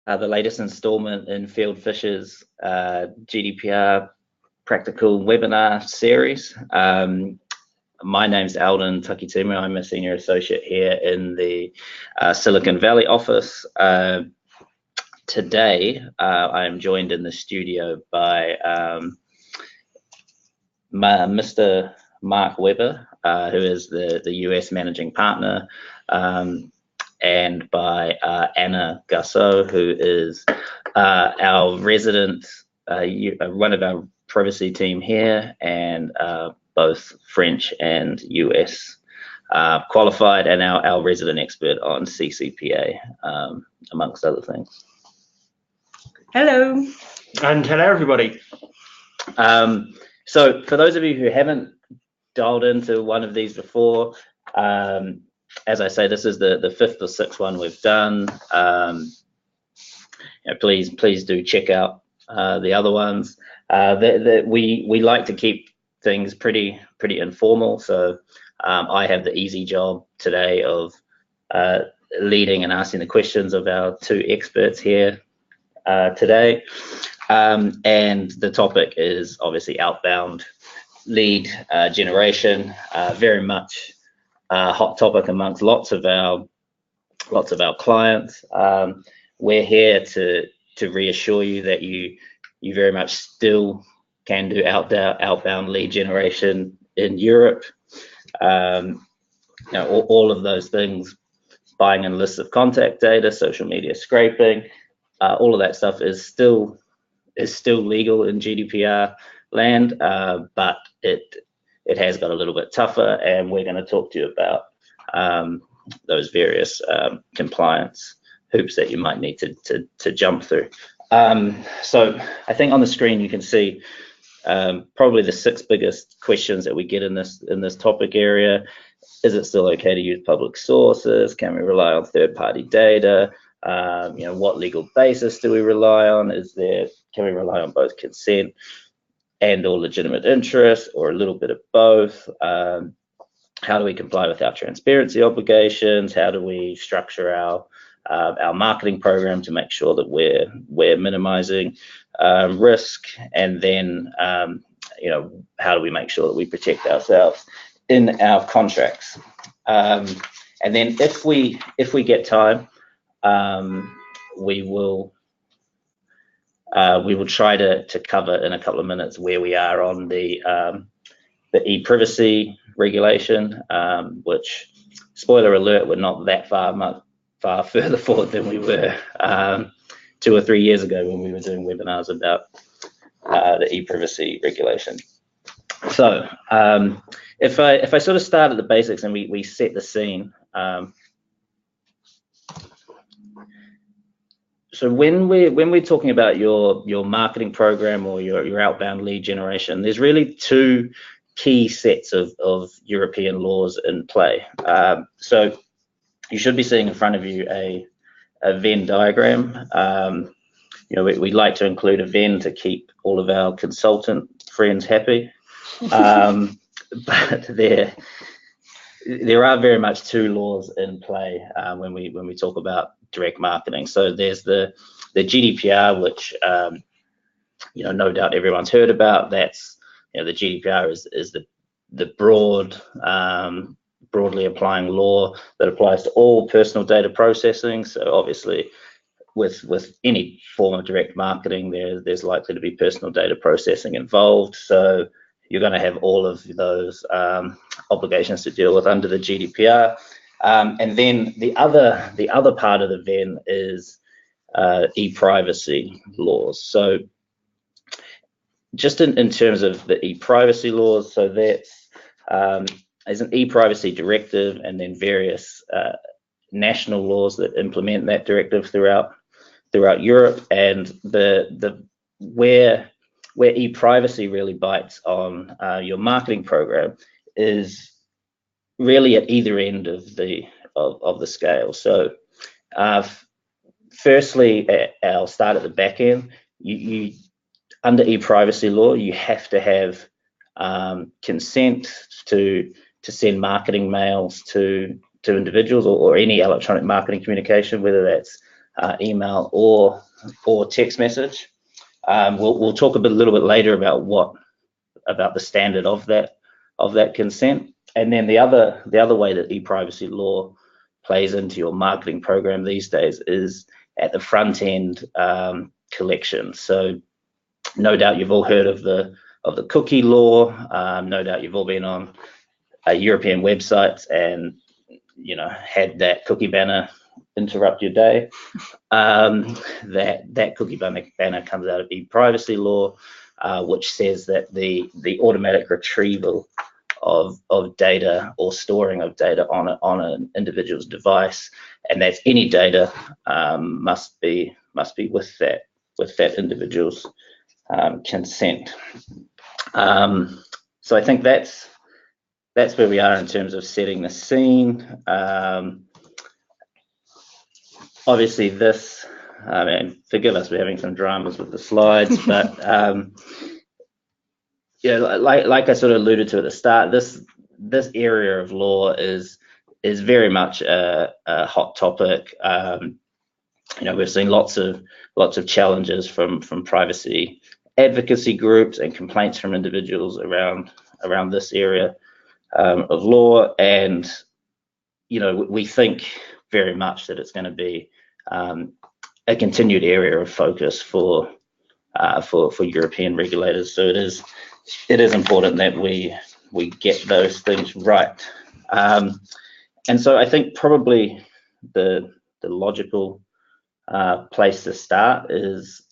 the latest installment in Field Fish's GDPR practical webinar series. My name's Alden Takitimu. I'm a senior associate here in the Silicon Valley office. Today, I am joined in the studio by Mr. Mark Webber, who is the US managing partner, and by Anna Garceau, who is our resident, one of our privacy team here, and both French and US qualified, and our resident expert on CCPA, amongst other things. Hello. And hello, everybody. So for those of you who haven't dialed into one of these before, as I say, this is the fifth or sixth one we've done. Please do check out the other ones. We like to keep things pretty informal. So I have the easy job today of leading and asking the questions of our two experts here today. And the topic is obviously outbound lead generation, very much hot topic amongst lots of our clients. We're here to reassure you that you very much still can do outbound lead generation in Europe. All of those things, buying in lists of contact data, social media scraping, all of that stuff is still legal in GDPR land, but it has got a little bit tougher, and we're going to talk to you about those various compliance hoops that you might need to jump through. So I think on the screen you can see probably the 6 biggest questions that we get in this topic area. Is it still okay to use public sources? Can we rely on third-party data? What legal basis do we rely on? Can we rely on both consent and or legitimate interest, or a little bit of both? How do we comply with our transparency obligations? How do we structure our marketing program to make sure that we're minimizing risk? And then how do we make sure that we protect ourselves in our contracts? And then if we get time, we will try to cover in a couple of minutes where we are on the e-privacy regulation, which, spoiler alert, we're not that far further forward than we were 2 or 3 years ago when we were doing webinars about the e-privacy regulation. So if I sort of start at the basics and we set the scene. So when we're talking about your marketing program or your outbound lead generation, there's really 2 key sets of European laws in play. So you should be seeing in front of you a Venn diagram. We like to include a Venn to keep all of our consultant friends happy, but there are very much 2 laws in play when we talk about direct marketing. So there's the GDPR, which no doubt everyone's heard about. That's the GDPR is the broadly applying law that applies to all personal data processing. So obviously with any form of direct marketing, there's likely to be personal data processing involved. So you're going to have all of those obligations to deal with under the GDPR. And then the other part of the Venn is e-privacy laws. So just in terms of the e-privacy laws, so that's there's an e-privacy directive, and then various national laws that implement that directive throughout Europe. And where e-privacy really bites on your marketing program is really at either end of the scale. So firstly, I'll start at the back end. You under e-privacy law, you have to have consent to send marketing mails to individuals or any electronic marketing communication, whether that's email or text message. We'll talk a little bit later about the standard of that consent. And then the other way that e-privacy law plays into your marketing program these days is at the front end collection. So no doubt you've all heard of the cookie law. No doubt you've all been on European websites and had that cookie banner interrupt your day. That cookie banner comes out of e-privacy law, which says that the automatic retrieval of data or storing of data on an individual's device, and that's any data, must be with that individual's consent. So I think that's where we are in terms of setting the scene. Obviously this, and forgive us, we're having some dramas with the slides, but like I sort of alluded to at the start, this area of law is very much a hot topic. We've seen lots of challenges from privacy advocacy groups and complaints from individuals around this area of law, and we think very much that it's going to be a continued area of focus for European regulators. So it is important that we get those things right. And so I think probably the logical place to start is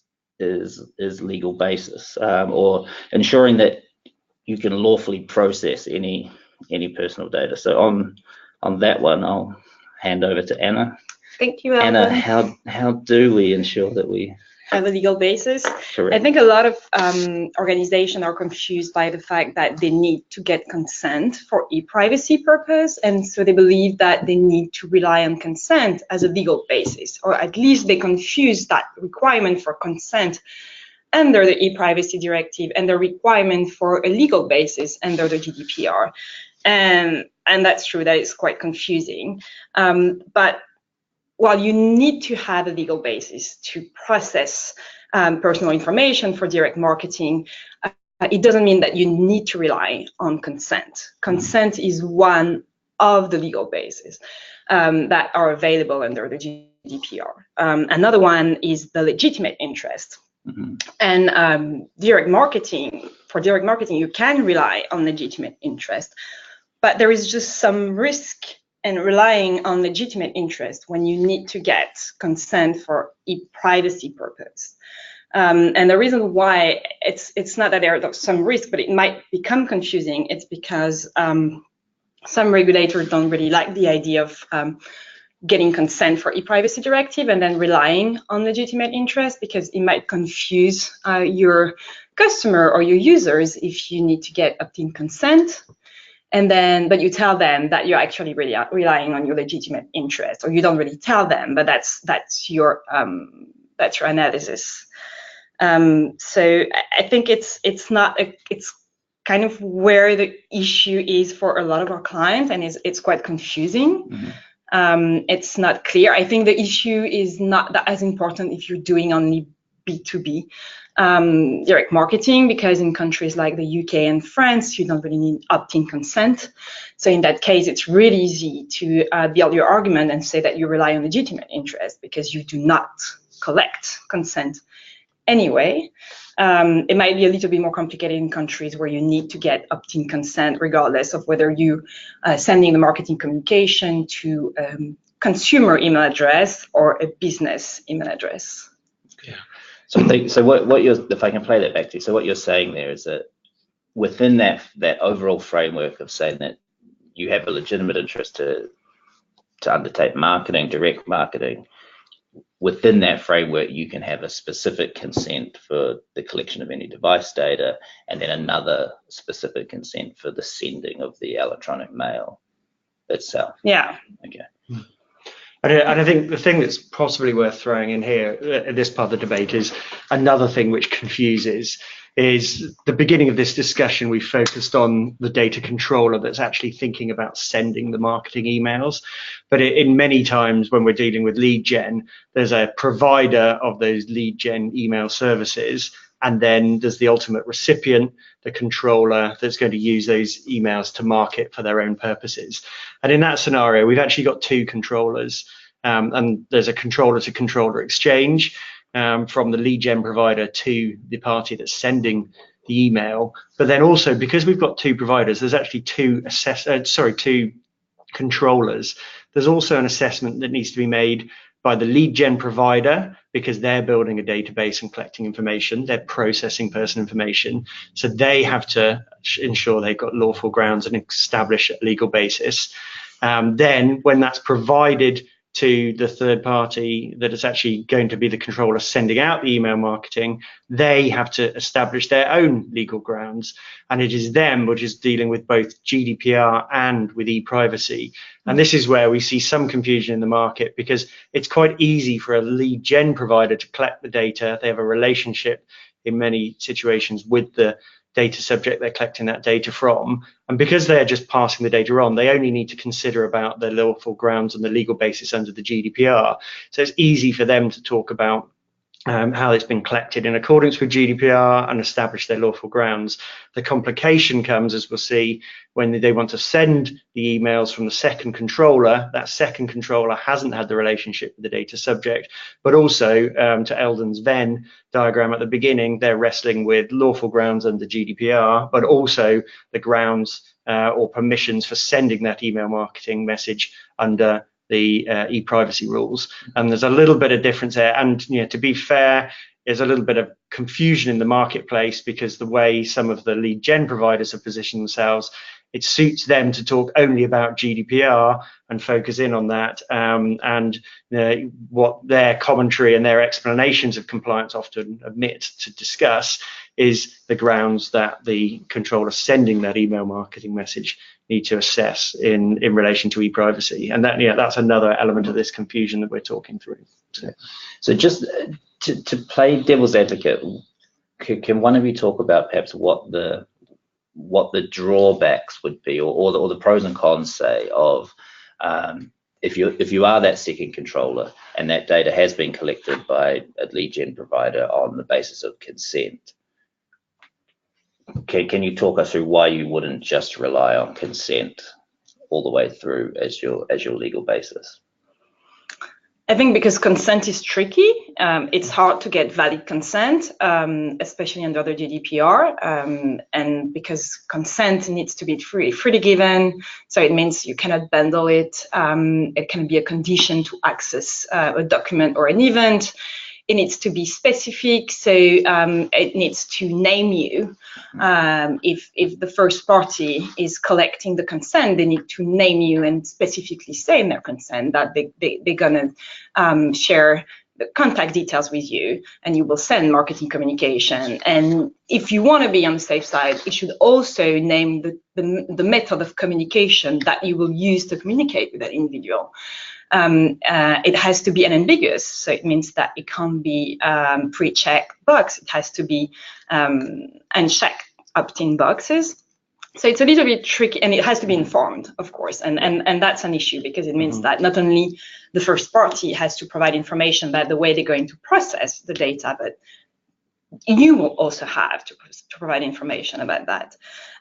legal basis, or ensuring that you can lawfully process any personal data. So on that one, I'll hand over to Anna. Thank you, Alvin. Anna, how do we ensure that we have a legal basis? Correct. I think a lot of organizations are confused by the fact that they need to get consent for e-privacy purpose, and so they believe that they need to rely on consent as a legal basis, or at least they confuse that requirement for consent under the e-privacy directive and the requirement for a legal basis under the GDPR. And that's true, that is quite confusing. But while you need to have a legal basis to process personal information for direct marketing, it doesn't mean that you need to rely on consent. Consent is one of the legal bases that are available under the GDPR. Another one is the legitimate interest. Mm-hmm. And for direct marketing, you can rely on legitimate interest, but there is just some risk in relying on legitimate interest when you need to get consent for e-privacy purpose. And the reason why it's not that there's some risk, but it might become confusing, it's because some regulators don't really like the idea of getting consent for e-privacy directive and then relying on legitimate interest, because it might confuse your customer or your users if you need to get opt-in consent. But you tell them that you're actually really relying on your legitimate interest, or you don't really tell them, but that's your analysis. So I think it's kind of where the issue is for a lot of our clients, and it's quite confusing. Mm-hmm. It's not clear. I think the issue is not that as important if you're doing only B2B direct marketing, because in countries like the UK and France, you don't really need opt-in consent. So in that case, it's really easy to build your argument and say that you rely on legitimate interest because you do not collect consent anyway. It might be a little bit more complicated in countries where you need to get opt-in consent, regardless of whether you sending the marketing communication to consumer email address or a business email address. Yeah. So I think what you're, if I can play that back to you, so what you're saying there is that within that overall framework of saying that you have a legitimate interest to undertake marketing, direct marketing, within that framework you can have a specific consent for the collection of any device data, and then another specific consent for the sending of the electronic mail itself. Yeah. Okay. And I think the thing that's possibly worth throwing in here at this part of the debate is another thing which confuses is the beginning of this discussion, we focused on the data controller that's actually thinking about sending the marketing emails. But in many times when we're dealing with lead gen, there's a provider of those lead gen email services, and then there's the ultimate recipient, the controller, that's going to use those emails to market for their own purposes. And in that scenario, we've actually got two controllers, and there's a controller to controller exchange from the lead gen provider to the party that's sending the email. But then also, because we've got two providers, there's actually two controllers. There's also an assessment that needs to be made by the lead gen provider, because they're building a database and collecting information, they're processing personal information. So they have to ensure they've got lawful grounds and establish a legal basis. Then when that's provided to the third party that is actually going to be the controller sending out the email marketing, they have to establish their own legal grounds. And it is them which is dealing with both GDPR and with e-privacy. And this is where we see some confusion in the market, because it's quite easy for a lead gen provider to collect the data. They have a relationship in many situations with the data subject they're collecting that data from, and because they're just passing the data on, they only need to consider about the lawful grounds and the legal basis under the GDPR. So it's easy for them to talk about how it's been collected in accordance with GDPR and establish their lawful grounds. The complication comes, as we'll see, when they want to send the emails from the second controller. That second controller hasn't had the relationship with the data subject, but also to Eldon's Venn diagram at the beginning, they're wrestling with lawful grounds under GDPR, but also the grounds or permissions for sending that email marketing message under the e-privacy rules. And there's a little bit of difference there. And to be fair, there's a little bit of confusion in the marketplace, because the way some of the lead gen providers have positioned themselves, it suits them to talk only about GDPR and focus in on that. And what their commentary and their explanations of compliance often omit to discuss is the grounds that the controller sending that email marketing message need to assess in relation to e-privacy. And that's another element of this confusion that we're talking through. So just to play devil's advocate, can one of you talk about perhaps what the drawbacks would be, or the pros and cons, say, of if you are that second controller and that data has been collected by a lead gen provider on the basis of consent? Can you talk us through why you wouldn't just rely on consent all the way through as your legal basis? I think because consent is tricky, it's hard to get valid consent, especially under the GDPR, and because consent needs to be freely given, so it means you cannot bundle it. It can be a condition to access a document or an event. It needs to be specific, so it needs to name you. If the first party is collecting the consent, they need to name you and specifically say in their consent that they're gonna share the contact details with you, and you will send marketing communication. And if you want to be on the safe side, it should also name the method of communication that you will use to communicate with that individual. It has to be unambiguous, so it means that it can't be pre-check box. It has to be unchecked opt-in boxes. So it's a little bit tricky, and it has to be informed, of course, and that's an issue, because it means that not only the first party has to provide information about the way they're going to process the data, but you will also have to provide information about that,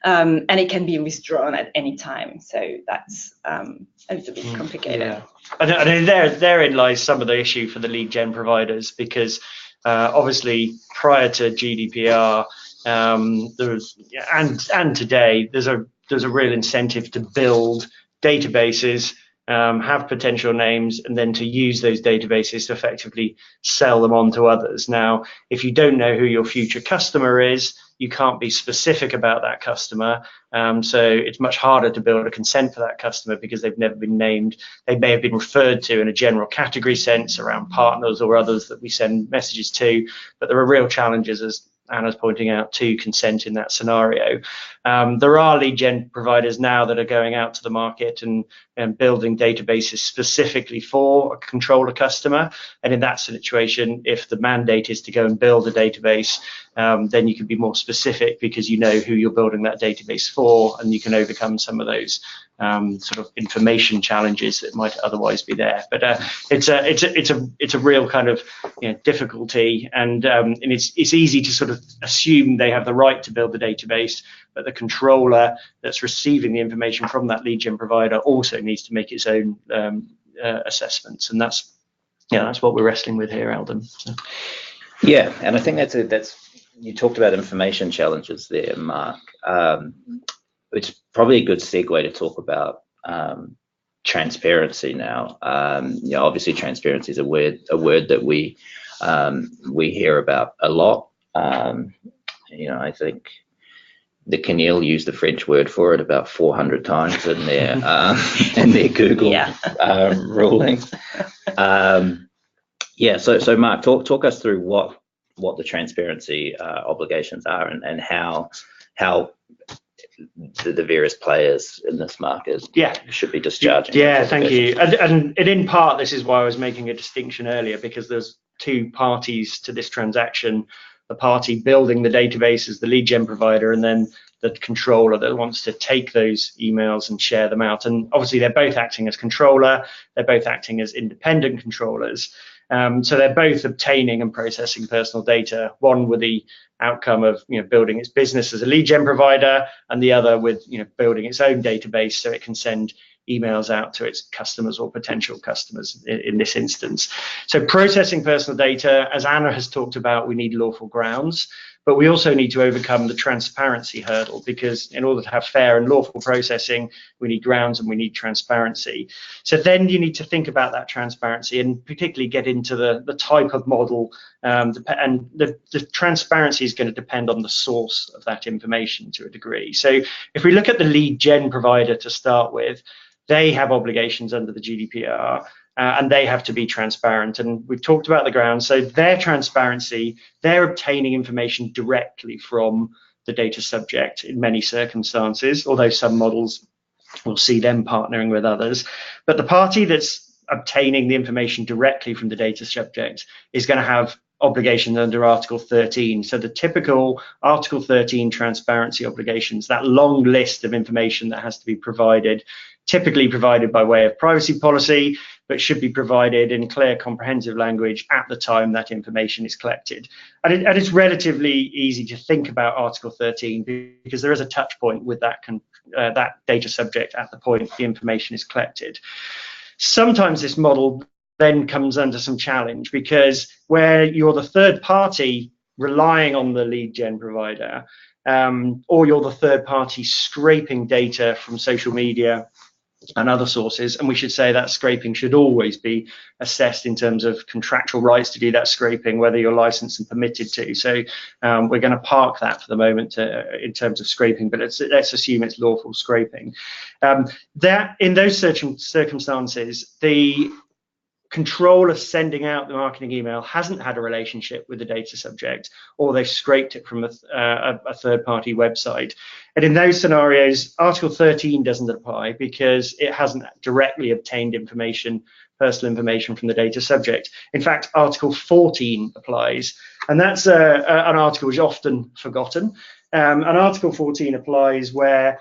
and it can be withdrawn at any time. So that's a little bit complicated. Yeah, and therein lies some of the issue for the lead gen providers, because obviously prior to GDPR, and today there's a real incentive to build databases, have potential names, and then to use those databases to effectively sell them on to others. Now, if you don't know who your future customer is, you can't be specific about that customer. So it's much harder to build a consent for that customer, because they've never been named. They may have been referred to in a general category sense around partners or others that we send messages to, but there are real challenges, as Anna's pointing out, to consent in that scenario. There are lead gen providers now that are going out to the market and building databases specifically for a controller customer. And in that situation, if the mandate is to go and build a database, then you can be more specific because you know who you're building that database for, and you can overcome some of those sort of information challenges that might otherwise be there. But it's a real kind of difficulty, and it's easy to sort of assume they have the right to build the database, but the controller that's receiving the information from that lead gen provider also needs to make its own assessments, and that's what we're wrestling with here, Eldon. So. Yeah, and I think that's you talked about information challenges there, Mark. It's probably a good segue to talk about transparency now. Obviously transparency is a word that we hear about a lot. I think the Keneal used the French word for it about 400 times in their Google ruling. So Mark, talk us through what the transparency obligations are and how the various players in this market should be discharging. Yeah, thank you. And in part, this is why I was making a distinction earlier, because there's two parties to this transaction. The party building the database is the lead gen provider, and then the controller that wants to take those emails and share them out. And obviously they're both acting as controller, they're both acting as independent controllers. So they're both obtaining and processing personal data, one with the outcome of building its business as a lead gen provider, and the other with building its own database so it can send emails out to its customers or potential customers in this instance. So processing personal data, as Anna has talked about, we need lawful grounds, but we also need to overcome the transparency hurdle, because in order to have fair and lawful processing, we need grounds and we need transparency. So then you need to think about that transparency and particularly get into the type of model, and the transparency is going to depend on the source of that information to a degree. So if we look at the lead gen provider to start with, they have obligations under the GDPR, and they have to be transparent. And we've talked about the grounds. So their transparency, they're obtaining information directly from the data subject in many circumstances, although some models will see them partnering with others. But the party that's obtaining the information directly from the data subject is going to have obligations under Article 13. So the typical Article 13 transparency obligations, that long list of information that has to be provided, typically provided by way of privacy policy, but should be provided in clear, comprehensive language at the time that information is collected. And it's relatively easy to think about Article 13 because there is a touch point with that data subject at the point the information is collected. Sometimes this model then comes under some challenge, because where you're the third party relying on the lead gen provider, or you're the third party scraping data from social media and other sources, and we should say that scraping should always be assessed in terms of contractual rights to do that scraping, whether you're licensed and permitted to. So we're going to park that for the moment in terms of scraping, but let's assume it's lawful scraping. That in those circumstances, the controller sending out the marketing email hasn't had a relationship with the data subject, or they've scraped it from a third-party website. And in those scenarios, Article 13 doesn't apply because it hasn't directly obtained personal information from the data subject. In fact, Article 14 applies, and that's an article which is often forgotten. And Article 14 applies where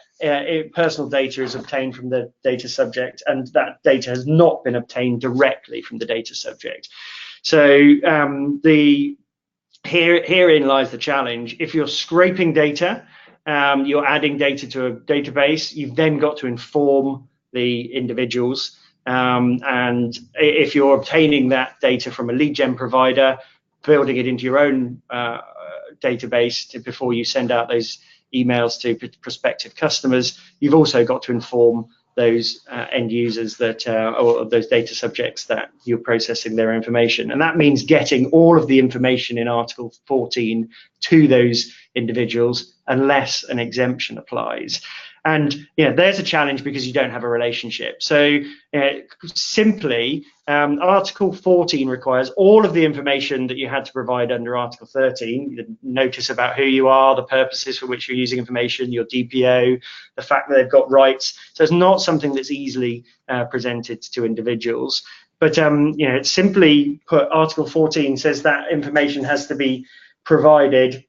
personal data is obtained from the data subject, and that data has not been obtained directly from the data subject. So herein lies the challenge. If you're scraping data, you're adding data to a database, you've then got to inform the individuals. And if you're obtaining that data from a lead gen provider, building it into your own database before you send out those emails to prospective customers, you've also got to inform those end users that or those data subjects that you're processing their information. And that means getting all of the information in Article 14 to those individuals unless an exemption applies. And there's a challenge because you don't have a relationship. So simply, Article 14 requires all of the information that you had to provide under Article 13, the notice about who you are, the purposes for which you're using information, your DPO, the fact that they've got rights. So it's not something that's easily presented to individuals. But it's simply put, Article 14 says that information has to be provided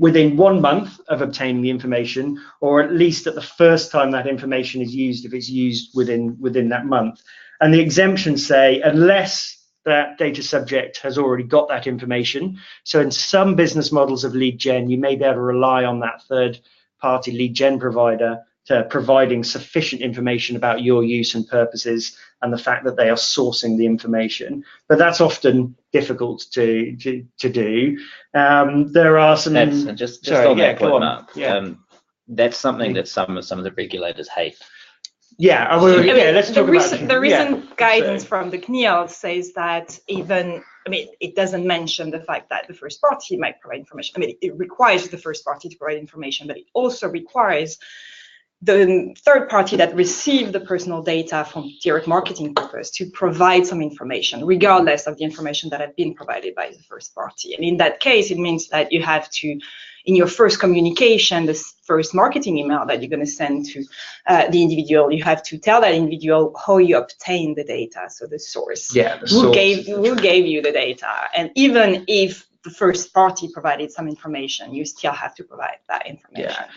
within 1 month of obtaining the information, or at least at the first time that information is used, if it's used within that month. And the exemptions say, unless that data subject has already got that information. So in some business models of lead gen, you may be able to rely on that third party lead gen provider to providing sufficient information about your use and purposes and the fact that they are sourcing the information. But that's often difficult to do. There are some... That's just on that point, Mark. Yeah. That's something that some of the regulators hate. Yeah, let's talk about the recent guidance from the CNIL says that even, it doesn't mention the fact that the first party might provide information. It requires the first party to provide information, but it also requires the third party that received the personal data from direct marketing purpose to provide some information, regardless of the information that had been provided by the first party. And in that case, it means that you have to, in your first communication, the first marketing email that you're going to send to the individual, you have to tell that individual how you obtained the data, so the source. Yeah, who gave you the data. And even if the first party provided some information, you still have to provide that information. Yeah.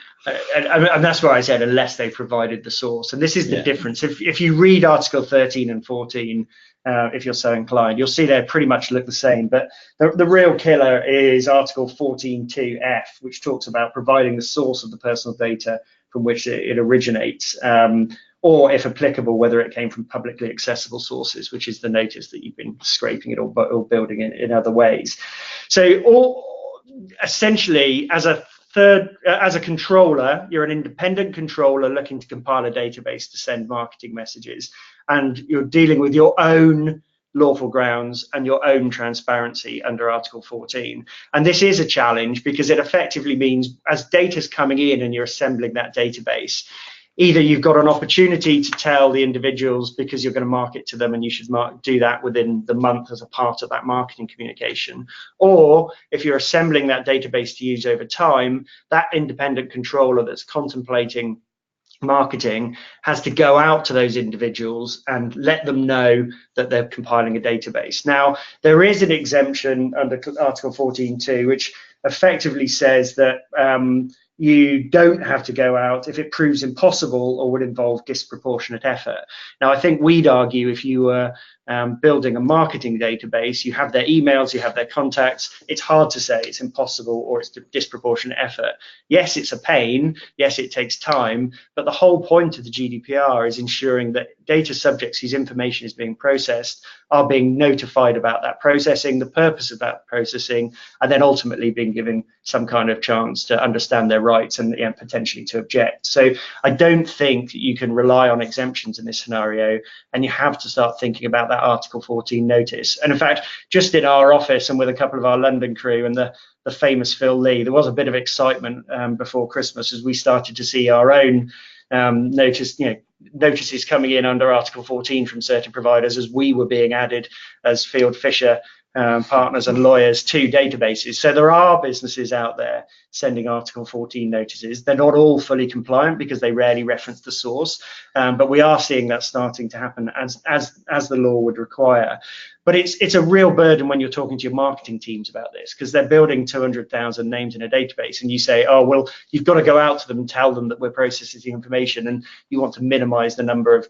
And that's why I said unless they provided the source. And this is the difference. If you read Article 13 and 14, if you're so inclined, you'll see they pretty much look the same. But the real killer is Article 14.2F, which talks about providing the source of the personal data from which it originates, or if applicable, whether it came from publicly accessible sources, which is the notice that you've been scraping it or building it in other ways. So essentially, as a controller, you're an independent controller looking to compile a database to send marketing messages, and you're dealing with your own lawful grounds and your own transparency under Article 14. And this is a challenge because it effectively means as data's coming in and you're assembling that database, either you've got an opportunity to tell the individuals because you're going to market to them and you should do that within the month as a part of that marketing communication. Or if you're assembling that database to use over time, that independent controller that's contemplating marketing has to go out to those individuals and let them know that they're compiling a database. Now, there is an exemption under Article 14.2, which effectively says that you don't have to go out if it proves impossible or would involve disproportionate effort. Now, I think we'd argue if you were building a marketing database, you have their emails, you have their contacts, it's hard to say it's impossible or it's disproportionate effort. Yes, it's a pain, yes, it takes time, but the whole point of the GDPR is ensuring that data subjects whose information is being processed are being notified about that processing, the purpose of that processing, and then ultimately being given some kind of chance to understand their rights and potentially to object. So I don't think that you can rely on exemptions in this scenario, and you have to start thinking about that Article 14 notice. And in fact, just in our office and with a couple of our London crew and the famous Phil Lee, there was a bit of excitement before Christmas as we started to see our own notices coming in under Article 14 from certain providers as we were being added as Field Fisher partners and lawyers to databases. So there are businesses out there sending Article 14 notices. They're not all fully compliant because they rarely reference the source, but we are seeing that starting to happen as the law would require. But it's a real burden when you're talking to your marketing teams about this, because they're building 200,000 names in a database, and you say, oh, well, you've got to go out to them and tell them that we're processing the information, and you want to minimize the number of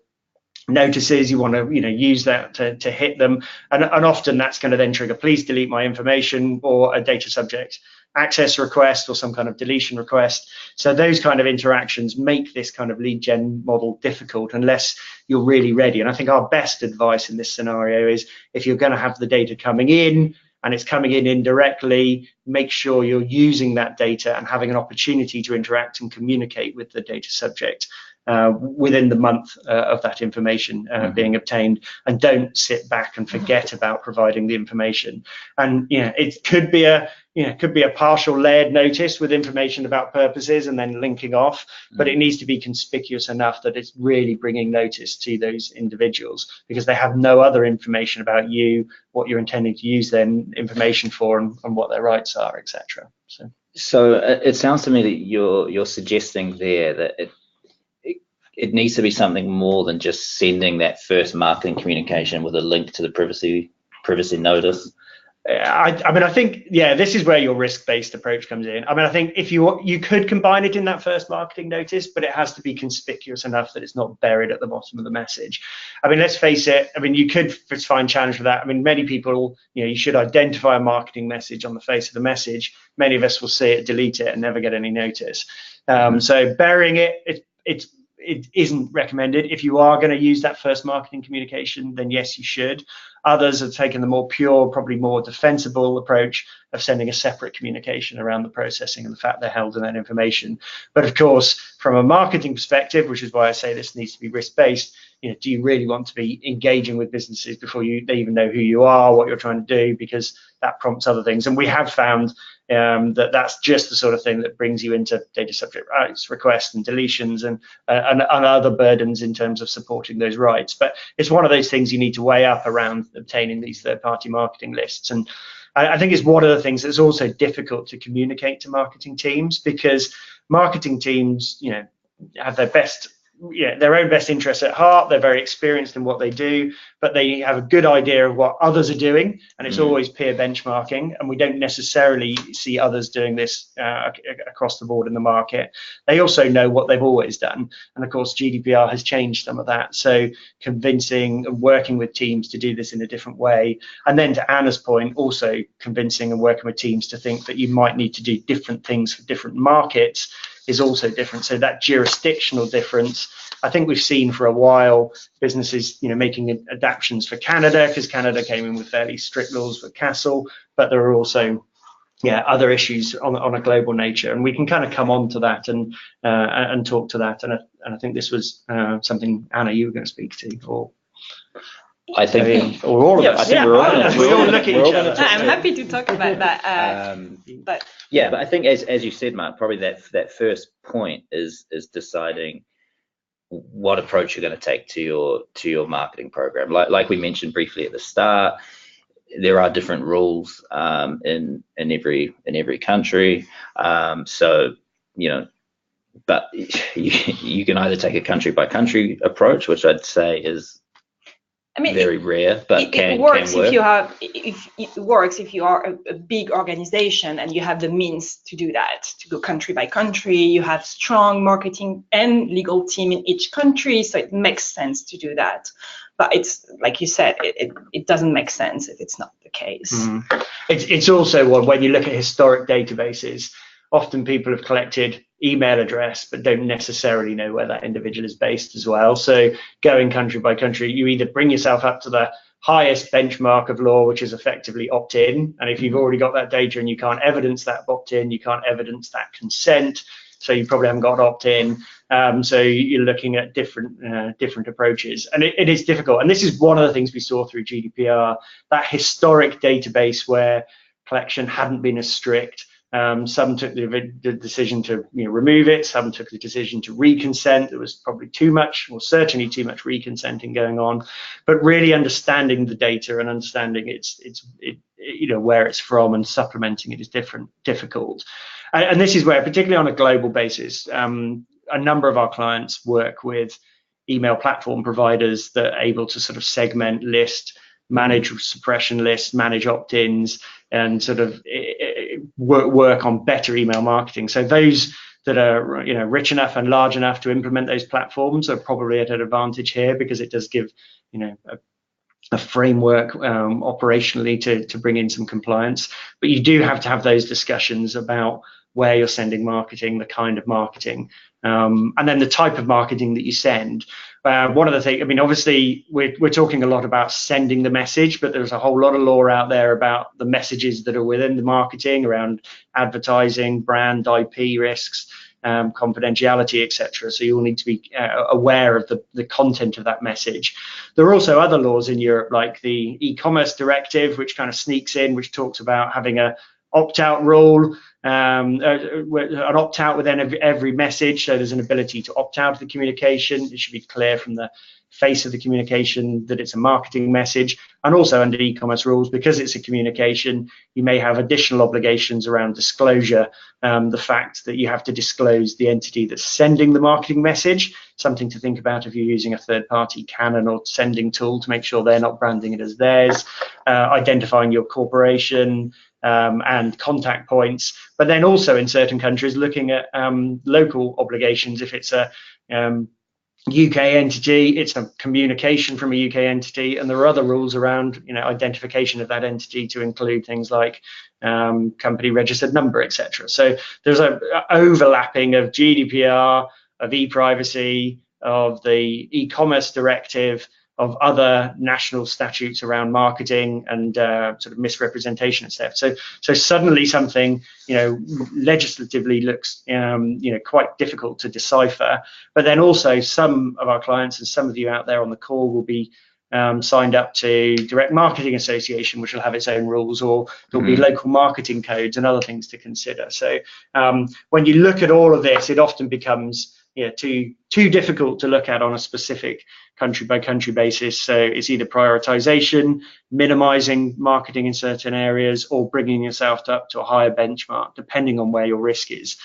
notices, you want to use that to hit them, and often that's going to then trigger please delete my information or a data subject access request or some kind of deletion request. So those kind of interactions make this kind of lead gen model difficult unless you're really ready. And I think our best advice in this scenario is if you're going to have the data coming in and it's coming in indirectly, make sure you're using that data and having an opportunity to interact and communicate with the data subject within the month of that information being obtained, and don't sit back and forget about providing the information. And it could be a partial layered notice with information about purposes and then linking off, but it needs to be conspicuous enough that it's really bringing notice to those individuals, because they have no other information about you, what you're intending to use their information for, and what their rights are, etc. So it sounds to me that you're suggesting there that it needs to be something more than just sending that first marketing communication with a link to the privacy notice. I mean, I think, yeah, this is where your risk-based approach comes in. I mean, I think if you could combine it in that first marketing notice, but it has to be conspicuous enough that it's not buried at the bottom of the message. I mean, let's face it. I mean, you could find challenge with that. I mean, many people, you should identify a marketing message on the face of the message. Many of us will see it, delete it, and never get any notice. So burying it isn't recommended. If you are going to use that first marketing communication, then yes, you should. Others have taken the more pure, probably more defensible approach of sending a separate communication around the processing and the fact they're held in that information. But of course, from a marketing perspective, which is why I say this needs to be risk-based, do you really want to be engaging with businesses before they even know who you are, what you're trying to do, because that prompts other things. And we have found that's just the sort of thing that brings you into data subject rights requests and deletions and other burdens in terms of supporting those rights. But it's one of those things you need to weigh up around obtaining these third-party marketing lists. And I think it's one of the things that's also difficult to communicate to marketing teams, because marketing teams, have their own best interests at heart. They're very experienced in what they do, but they have a good idea of what others are doing, and it's always peer benchmarking, and we don't necessarily see others doing this across the board in the market. They also know what they've always done, and of course GDPR has changed some of that, so convincing and working with teams to do this in a different way, and then to Anna's point, also convincing and working with teams to think that you might need to do different things for different markets is also different. So that jurisdictional difference, I think we've seen for a while businesses, making adaptations for Canada, because Canada came in with fairly strict laws for Castle, but there are also other issues on a global nature, and we can kind of come on to that and talk to that. And I think this was something, Anna, you were going to speak to, or I think, or all of us. I think we all look at each other. I'm happy to talk about that. But I think as you said, Mark, probably that first point is deciding what approach you're going to take to your marketing program. Like we mentioned briefly at the start, there are different rules in every country. So but you can either take a country by country approach, which I'd say is very rare, but it works if you have. It works if you are a big organization and you have the means to do that, to go country by country. You have strong marketing and legal team in each country, so it makes sense to do that. But it's like you said, it doesn't make sense if it's not the case. It's also one when you look at historic databases. Often people have collected email address, but don't necessarily know where that individual is based as well. So going country by country, you either bring yourself up to the highest benchmark of law, which is effectively opt-in. And if you've already got that data and you can't evidence that opt-in, you can't evidence that consent, so you probably haven't got opt-in. So you're looking at different approaches, and it is difficult. And this is one of the things we saw through GDPR, that historic database where collection hadn't been as strict. Some took the decision to remove it. Some took the decision to reconsent. There was probably too much, or certainly too much reconsenting going on. But really understanding the data and understanding where it's from and supplementing it is difficult. And this is where, particularly on a global basis, a number of our clients work with email platform providers that are able to sort of segment, list, manage suppression lists, manage opt-ins, and sort of work on better email marketing. So those that are rich enough and large enough to implement those platforms are probably at an advantage here, because it does give a framework operationally to bring in some compliance. But you do have to have those discussions about where you're sending marketing, the kind of marketing, and then the type of marketing that you send. One of the things, obviously we're talking a lot about sending the message, but there's a whole lot of law out there about the messages that are within the marketing around advertising, brand, IP risks, confidentiality, etc. So you will need to be aware of the content of that message. There are also other laws in Europe, like the e-commerce directive, which kind of sneaks in, which talks about having a opt-out rule, an opt-out within every message, so there's an ability to opt out of the communication. It should be clear from the face of the communication that it's a marketing message. And also under e-commerce rules, because it's a communication, you may have additional obligations around disclosure, the fact that you have to disclose the entity that's sending the marketing message, something to think about if you're using a third-party canon or sending tool to make sure they're not branding it as theirs, identifying your corporation, and contact points, but then also in certain countries looking at local obligations. If it's a UK entity, it's a communication from a UK entity, and there are other rules around, identification of that entity to include things like company registered number, etc. So there's a overlapping of GDPR, of e-privacy, of the e-commerce directive, of other national statutes around marketing and sort of misrepresentation and stuff. So suddenly something, legislatively looks, quite difficult to decipher. But then also some of our clients and some of you out there on the call will be signed up to Direct Marketing Association, which will have its own rules, or there'll be local marketing codes and other things to consider. So when you look at all of this, it often becomes too difficult to look at on a specific country by country basis. So it's either prioritization, minimizing marketing in certain areas, or bringing yourself up to a higher benchmark, depending on where your risk is.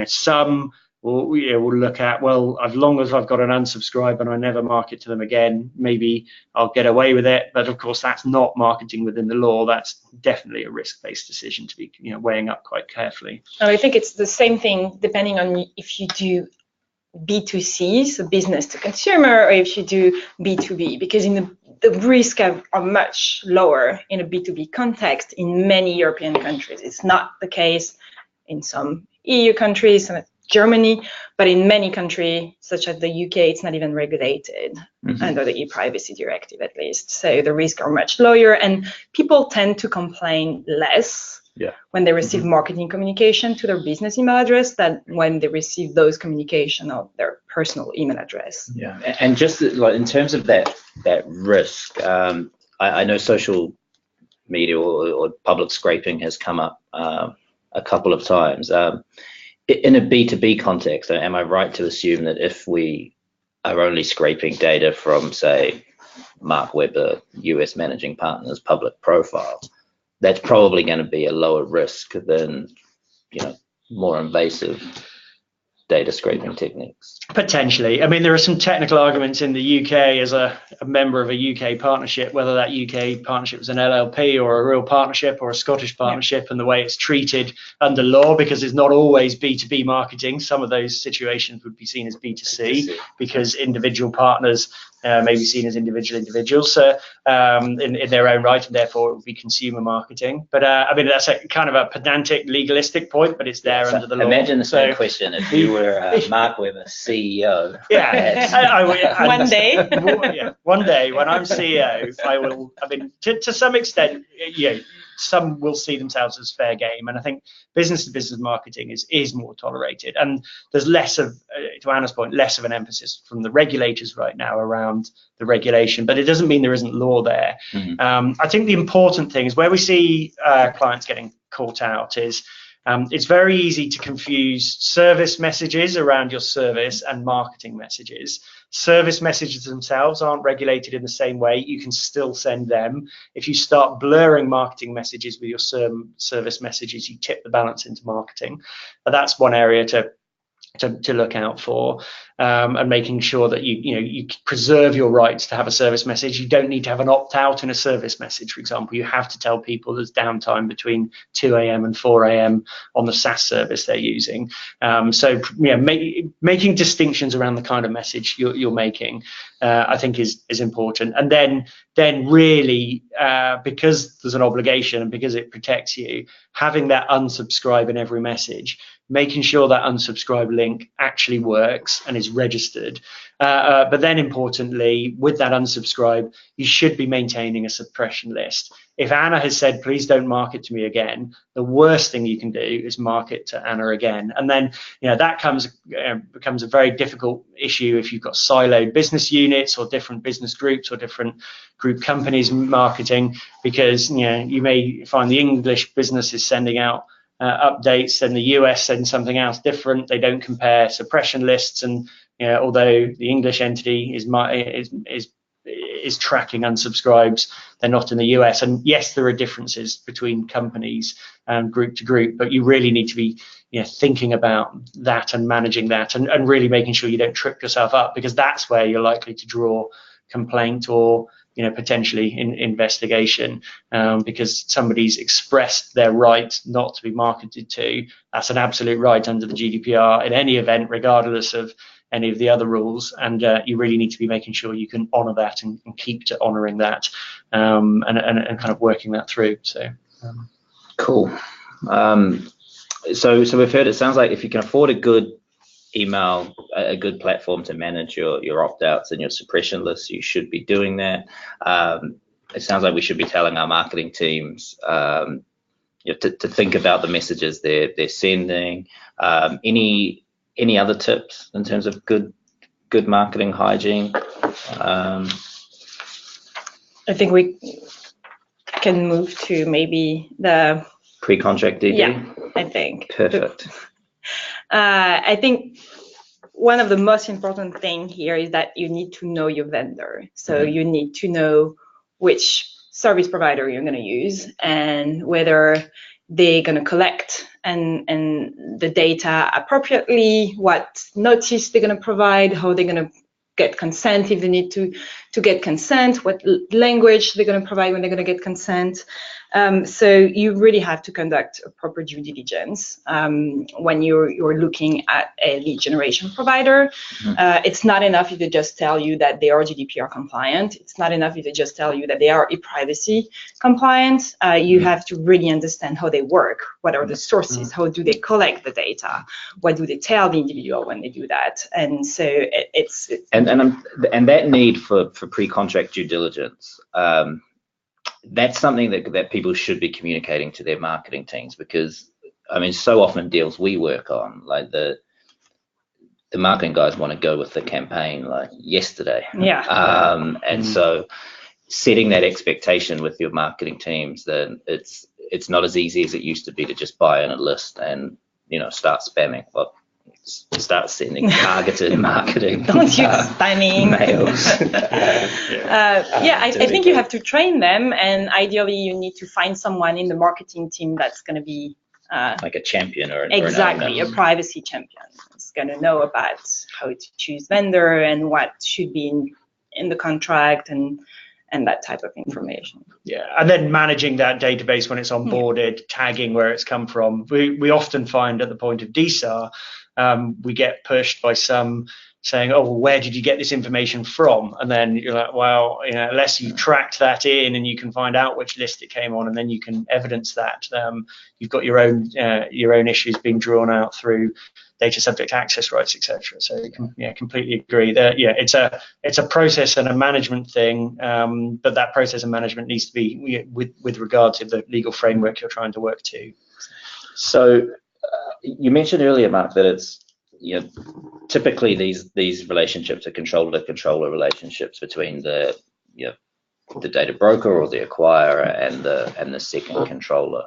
Some will look at, well, as long as I've got an unsubscribe and I never market to them again, maybe I'll get away with it. But of course, that's not marketing within the law. That's definitely a risk-based decision to be weighing up quite carefully. And I think it's the same thing depending on if you do B2C, so business to consumer, or if you do B2B, because the risks are much lower in a B2B context in many European countries. It's not the case in some EU countries, Germany, but in many countries, such as the UK, it's not even regulated under the e-privacy directive, at least. So the risks are much lower, and people tend to complain less when they receive marketing communication to their business email address than when they receive those communication of their personal email address. Yeah, and just like in terms of that risk, I know social media or public scraping has come up a couple of times. In a B2B context, am I right to assume that if we are only scraping data from, say, Mark Webber, US managing partner's public profile, that's probably going to be a lower risk than, more invasive data scraping techniques? Potentially. I mean, there are some technical arguments in the UK as a member of a UK partnership, whether that UK partnership is an LLP or a real partnership or a Scottish partnership, and the way it's treated under law, because it's not always B2B marketing. Some of those situations would be seen as B2C, because individual partners may be seen as individuals, so in their own right, and therefore it would be consumer marketing. But I mean, that's a kind of a pedantic, legalistic point, but it's there under the law. Imagine the same question if you were Mark Webber, CEO. One day. One day when I'm CEO, I will. I mean, to some extent, some will see themselves as fair game, and I think business-to-business marketing is more tolerated, and there's less of, to Anna's point, less of an emphasis from the regulators right now around the regulation, but it doesn't mean there isn't law there. I think the important thing is where we see clients getting caught out is it's very easy to confuse service messages around your service and marketing messages. Service messages themselves aren't regulated in the same way. You can still send them. If you start blurring marketing messages with your service messages, you tip the balance into marketing. But that's one area to look out for, and making sure that you preserve your rights to have a service message. You don't need to have an opt-out in a service message, for example. You have to tell people there's downtime between 2 a.m. and 4 a.m. on the SaaS service they're using. Making distinctions around the kind of message you're making, I think is important. And then really, because there's an obligation and because it protects you, having that unsubscribe in every message making sure that unsubscribe link actually works and is registered. But then importantly, with that unsubscribe, you should be maintaining a suppression list. If Anna has said, please don't market to me again, the worst thing you can do is market to Anna again. And then, that becomes a very difficult issue if you've got siloed business units or different business groups or different group companies marketing, because, you may find the English business is sending out updates and the US sends something else different. They don't compare suppression lists, and although the English entity is tracking unsubscribes, they're not in the US. And yes, there are differences between companies and group to group, but you really need to be thinking about that and managing that, and really making sure you don't trip yourself up, because that's where you're likely to draw complaint or potentially investigation, because somebody's expressed their right not to be marketed to. That's an absolute right under the GDPR in any event, regardless of any of the other rules, and you really need to be making sure you can honour that and keep to honouring that, and kind of working that through. So cool. So we've heard, it sounds like if you can afford a good email, a good platform to manage your opt-outs and your suppression lists, you should be doing that. It sounds like we should be telling our marketing teams to think about the messages they're sending. Any other tips in terms of good marketing hygiene? I think we can move to maybe the pre-contract DD. Yeah, I think. Perfect. I think one of the most important thing here is that you need to know your vendor. So you need to know which service provider you're going to use and whether they're going to collect and the data appropriately, what notice they're going to provide, how they're going to get consent if they need to get consent, what language they're going to provide when they're going to get consent. So you really have to conduct a proper due diligence when you're looking at a lead generation provider. It's not enough if they just tell you that they are GDPR compliant. It's not enough if they just tell you that they are e-privacy compliant. You have to really understand how they work. What are the sources? How do they collect the data? What do they tell the individual when they do that? And so it's and that need for pre-contract due diligence, that's something that people should be communicating to their marketing teams, because I mean, so often deals we work on, like the marketing guys want to go with the campaign like yesterday. And so setting that expectation with your marketing teams, then it's not as easy as it used to be to just buy in a list and start spamming. Well, start sending targeted marketing. Don't use spamming mails. I think you have to train them, and ideally you need to find someone in the marketing team that's going to be like a champion or a privacy champion. It's going to know about how to choose vendor and what should be in the contract and that type of information. And then managing that database when it's onboarded, tagging where it's come from. We often find at the point of DSAR, we get pushed by some saying, oh, well, where did you get this information from? And then you're like, well, unless you tracked that in and you can find out which list it came on, and then you can evidence that, you've got your own issues being drawn out through data subject access rights, etc. So you can completely agree that it's a process and a management thing, but that process and management needs to be with regard to the legal framework you're trying to work to. So you mentioned earlier, Mark, that it's typically these relationships are controller to controller relationships between the data broker or the acquirer and the second controller.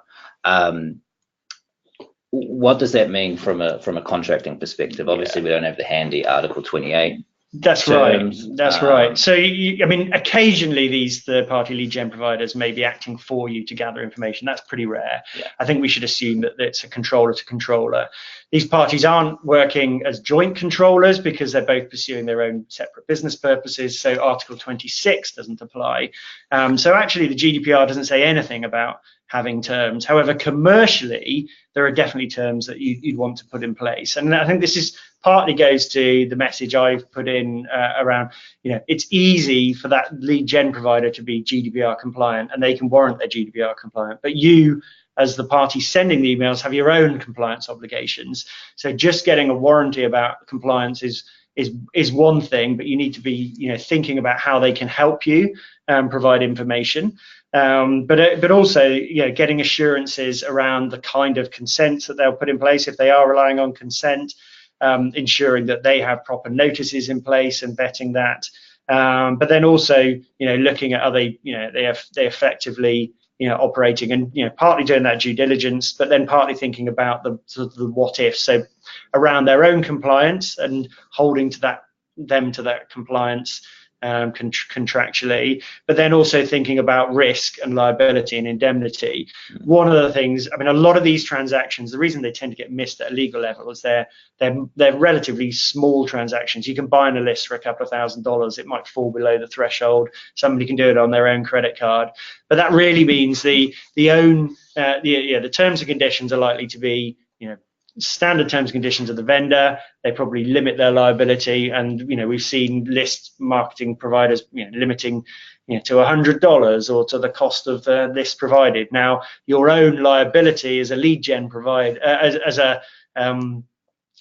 What does that mean from a contracting perspective? Obviously, we don't have the handy Article 28. That's terms. Right. That's right. So, I mean, occasionally these third-party lead gen providers may be acting for you to gather information. That's pretty rare. I think we should assume that it's a controller to controller. These parties aren't working as joint controllers because they're both pursuing their own separate business purposes. So Article 26 doesn't apply. So actually, the GDPR doesn't say anything about having terms. However, commercially, there are definitely terms that you'd want to put in place. And I think this is partly goes to the message I've put in around, it's easy for that lead gen provider to be GDPR compliant and they can warrant their GDPR compliant. But you, as the party sending the emails, have your own compliance obligations. So just getting a warranty about compliance is one thing, but you need to be, you know, thinking about how they can help you provide information. But also, you know, getting assurances around the kind of consents that they'll put in place if they are relying on consent, ensuring that they have proper notices in place and vetting that. But then also, you know, looking at other, you know, they effectively, you know, operating and, you know, partly doing that due diligence, but then partly thinking about the sort of the what if. So around their own compliance and holding to that compliance contractually, but then also thinking about risk and liability and indemnity. One of the things, I mean, a lot of these transactions, the reason they tend to get missed at a legal level is they're relatively small transactions. You can buy in a list for a couple of $1,000s. It might fall below the threshold. Somebody can do it on their own credit card, but that really means the terms and conditions are likely to be, you know, standard terms and conditions of the vendor. They probably limit their liability, and, you know, we've seen list marketing providers, you know, limiting, you know, to $100 or to the cost of the list provided. Now, your own liability as a lead gen provider,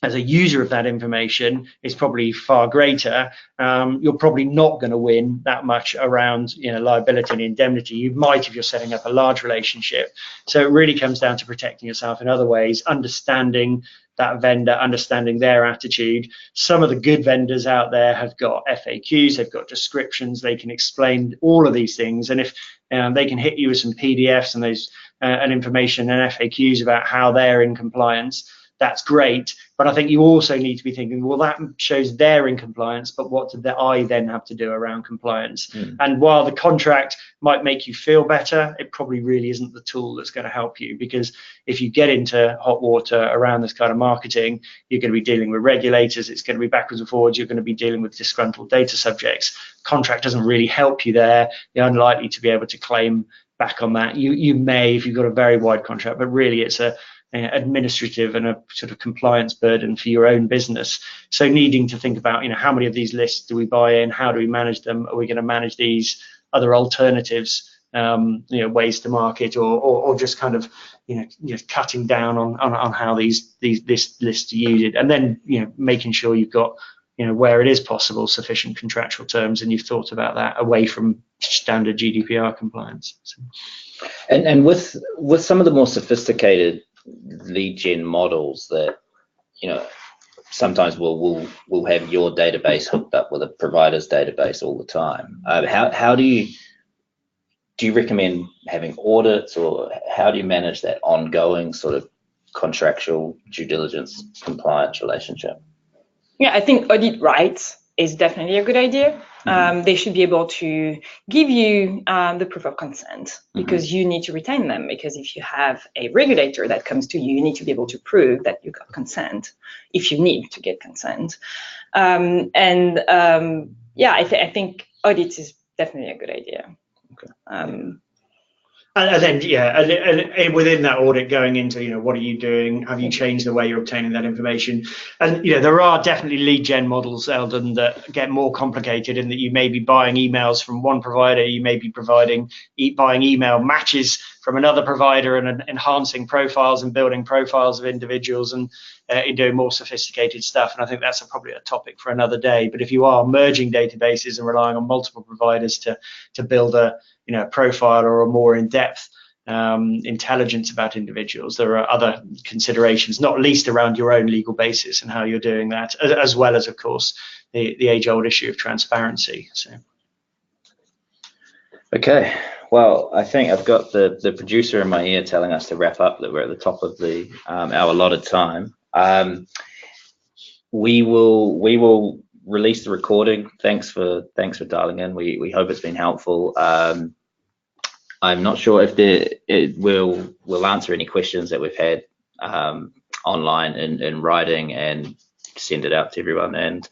as a user of that information, is probably far greater. You're probably not going to win that much around, you know, liability and indemnity. You might if you're setting up a large relationship. So it really comes down to protecting yourself in other ways, understanding that vendor, understanding their attitude. Some of the good vendors out there have got FAQs, they've got descriptions, they can explain all of these things, and if they can hit you with some PDFs and those and information and FAQs about how they're in compliance, that's great. But I think you also need to be thinking, well, that shows they're in compliance, but what do I then have to do around compliance? And while the contract might make you feel better, it probably really isn't the tool that's going to help you, because if you get into hot water around this kind of marketing, you're going to be dealing with regulators, it's going to be backwards and forwards, you're going to be dealing with disgruntled data subjects. Contract doesn't really help you there. You're unlikely to be able to claim back on that. You may if you've got a very wide contract, but really it's a administrative and a sort of compliance burden for your own business. So needing to think about, you know, how many of these lists do we buy in? How do we manage them? Are we going to manage these other alternatives, you know, ways to market, or just kind of, you know, cutting down on how this list are used, and then, you know, making sure you've got, you know, where it is possible, sufficient contractual terms, and you've thought about that away from standard GDPR compliance. So. And with some of the more sophisticated lead gen models that, you know, sometimes we'll have your database hooked up with a provider's database all the time. How do you recommend having audits, or how do you manage that ongoing sort of contractual due diligence compliance relationship? Yeah, I think audit rights is definitely a good idea. They should be able to give you the proof of consent, because you need to retain them. Because if you have a regulator that comes to you, you need to be able to prove that you got consent if you need to get consent. Yeah, I think audits is definitely a good idea. Okay. And then, yeah, and within that audit, going into, you know, what are you doing? Have you changed the way you're obtaining that information? And, you know, there are definitely lead gen models, Eldon, that get more complicated in that you may be buying emails from one provider, you may be buying email matches from another provider, and enhancing profiles and building profiles of individuals, and doing more sophisticated stuff. And I think that's probably a topic for another day. But if you are merging databases and relying on multiple providers to build a, you know, profile or a more in-depth intelligence about individuals, there are other considerations, not least around your own legal basis and how you're doing that, as well as, of course, the age-old issue of transparency. So. Okay. Well, I think I've got the producer in my ear telling us to wrap up, that we're at the top of the our allotted time. We will release the recording. Thanks for dialing in. We hope it's been helpful. I'm not sure if we'll answer any questions that we've had online in writing, and send it out to everyone. And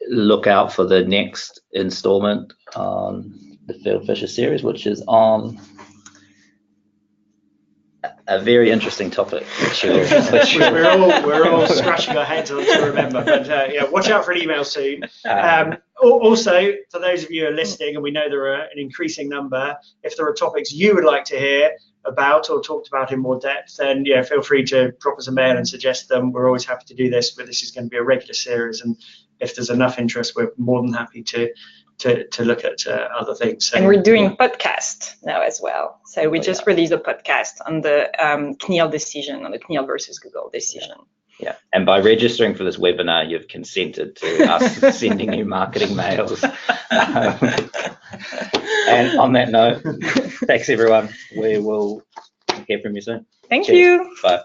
look out for the next installment on the Field Fisher series, which is on a very interesting topic. We're all scratching our heads to remember, but yeah, watch out for an email soon. Also, for those of you who are listening, and we know there are an increasing number, if there are topics you would like to hear, about or talked about in more depth, then yeah, feel free to drop us a mail and suggest them. We're always happy to do this, but this is going to be a regular series, and if there's enough interest, we're more than happy to look at other things. So, and we're doing podcast now as well. So we just released a podcast on the CNIL decision, on the CNIL versus Google decision. Yeah, and by registering for this webinar, you've consented to us sending you marketing mails. And on that note, thanks everyone. We will hear from you soon. Thank you. Bye.